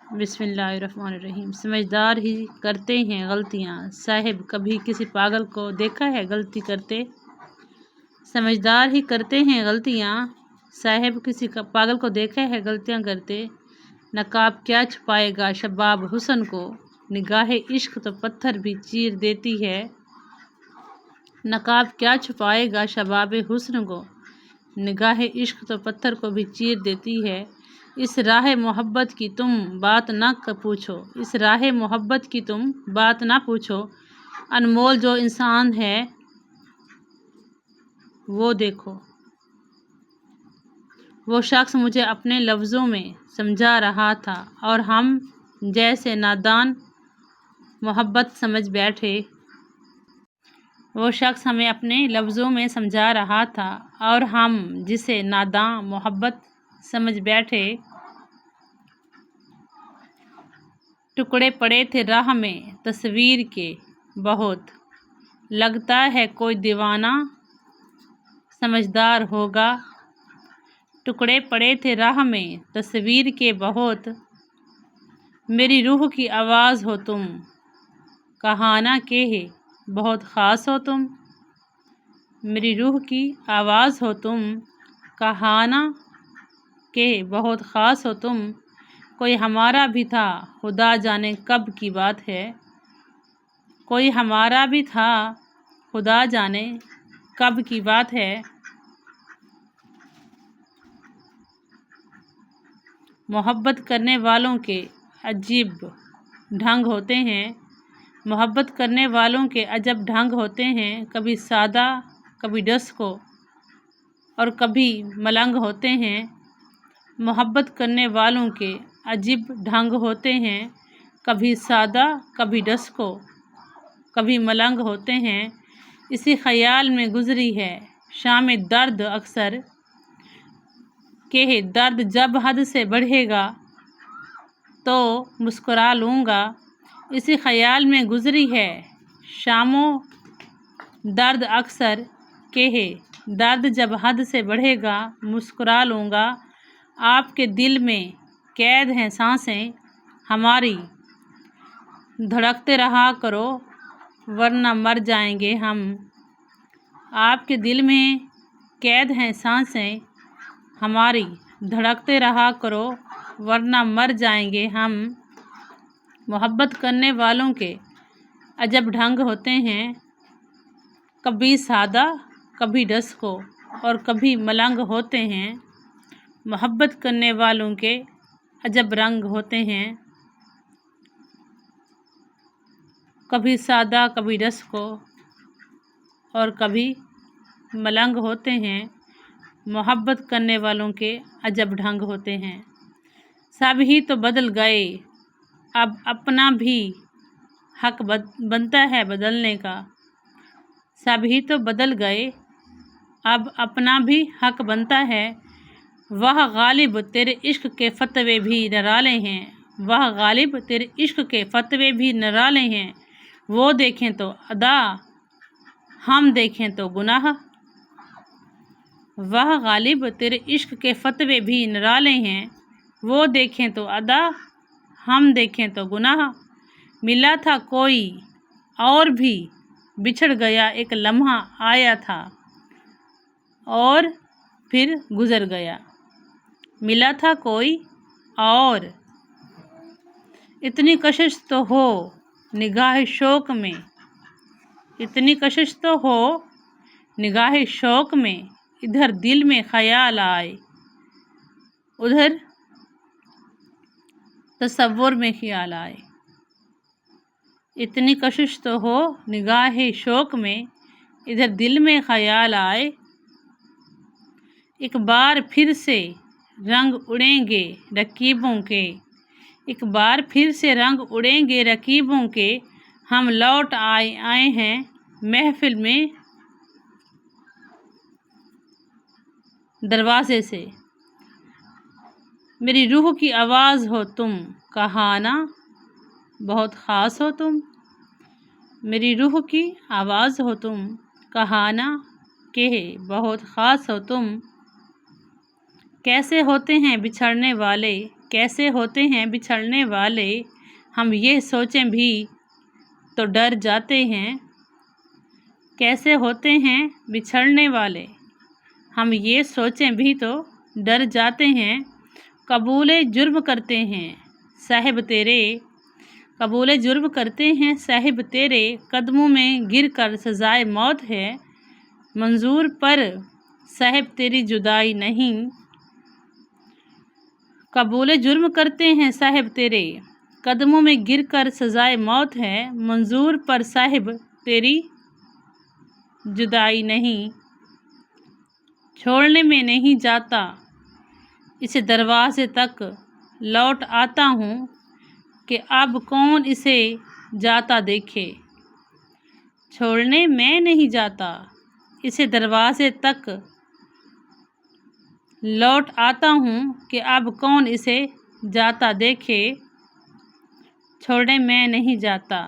बिस्मिल्लाहिर्रहमानिर्रहीम। समझदार ही करते हैं गलतियाँ। साहिब कभी किसी पागल को देखा है गलती करते? समझदार ही करते हैं गलतियाँ। साहिब किसी पागल को देखा है गलतियाँ करते? नकाब क्या छुपाएगा शबाब हुस्न को, निगाहे इश्क तो पत्थर भी चीर देती है। नकाब क्या छुपाएगा शबाब हुस्न को, निगाहे इश्क तो पत्थर को भी चीर देती है। इस राह मोहब्बत की तुम बात ना पूछो, इस राह मोहब्बत की तुम बात ना पूछो। अनमोल जो इंसान है वो देखो। वो शख्स मुझे अपने लफ्ज़ों में समझा रहा था और हम जैसे नादान मोहब्बत समझ बैठे। वो शख्स हमें अपने लफ्ज़ों में समझा रहा था और हम जिसे नादां मोहब्बत समझ बैठे। टुकड़े पड़े थे राह में तस्वीर के बहुत, लगता है कोई दीवाना समझदार होगा। टुकड़े पड़े थे राह में तस्वीर के बहुत, मेरी रूह की आवाज़ हो तुम, कहाना के है बहुत ख़ास हो तुम। मेरी रूह की आवाज़ हो तुम, कहाना के बहुत ख़ास हो तुम। कोई हमारा भी था खुदा जाने कब की बात है, कोई हमारा भी था खुदा जाने कब की बात है। मोहब्बत करने वालों के अजीब ढंग होते हैं, मोहब्बत करने वालों के अजब ढंग होते हैं। कभी सादा कभी डस्को और कभी मलंग होते हैं। मोहब्बत करने वालों के अजीब ढंग होते हैं, कभी सादा कभी डस्को कभी मलंग होते हैं। इसी ख्याल में गुजरी है शाम दर्द अक्सर, के दर्द जब हद से बढ़ेगा तो मुस्कुरा लूँगा। इसी ख्याल में गुजरी है शामों दर्द अक्सर, के दर्द जब हद से बढ़ेगा मुस्कुरा लूँगा। आपके दिल में कैद हैं सांसें हमारी, धड़कते रहा करो वरना मर जाएंगे हम। आपके दिल में कैद हैं सांसें हमारी, धड़कते रहा करो वरना मर जाएंगे हम। मोहब्बत करने वालों के अजब ढंग होते हैं, कभी सादा कभी डस्को और कभी मलंग होते हैं। मोहब्बत करने वालों के अजब रंग होते हैं, कभी सादा कभी डस्को और कभी मलंग होते हैं। मोहब्बत करने वालों के अजब ढंग होते हैं। सब ही तो बदल गए अब अपना भी हक बनता है बदलने का। सब ही तो बदल गए अब अपना भी हक बनता है। वह गालिब तेरे इश्क के फतवे भी निराले हैं, वह गालिब तेरे इश्क के फतवे भी निराले हैं। वो देखें तो अदा हम देखें तो गुनाह, वह गालिब तेरे इश्क के फतवे भी निराले हैं। वो देखें तो अदा हम देखें तो गुनाह। मिला था कोई और भी बिछड़ गया, एक लम्हा आया था और फिर गुजर गया। मिला था कोई और, इतनी कशिश तो हो निगाह शौक में, इतनी कशिश तो हो निगाह शौक में। इधर दिल में ख्याल आए उधर तसव्वुर में ख्याल आए। इतनी कशिश तो हो निगाह शौक में, इधर दिल में ख्याल आए। एक बार फिर से रंग उड़ेंगे रकीबों के, एक बार फिर से रंग उड़ेंगे रकीबों के। हम लौट आए हैं महफिल में दरवाजे से। मेरी रूह की आवाज़ हो तुम, कहाना बहुत ख़ास हो तुम। मेरी रूह की आवाज़ हो तुम, कहाना के बहुत ख़ास हो तुम। कैसे होते हैं बिछड़ने वाले کیسے ہوتے ہیں بچھڑنے والے، ہم یہ سوچیں بھی تو ڈر جاتے ہیں۔ کیسے ہوتے ہیں بچھڑنے والے، ہم یہ سوچیں بھی تو ڈر جاتے ہیں۔ قبول جرم کرتے ہیں صاحب تیرے، قبول جرم کرتے ہیں صاحب تیرے، قدموں میں گر کر سزائے موت ہے منظور، پر صاحب تیری جدائی نہیں۔ قبول جرم کرتے ہیں صاحب تیرے، قدموں میں گر کر سزائے موت ہے منظور، پر صاحب تیری جدائی نہیں۔ چھوڑنے میں نہیں جاتا اسے دروازے تک، لوٹ آتا ہوں کہ اب کون اسے جاتا دیکھے۔ چھوڑنے میں نہیں جاتا اسے دروازے تک، لوٹ آتا ہوں کہ اب کون اسے جاتا دیکھے۔ چھوڑنے میں نہیں جاتا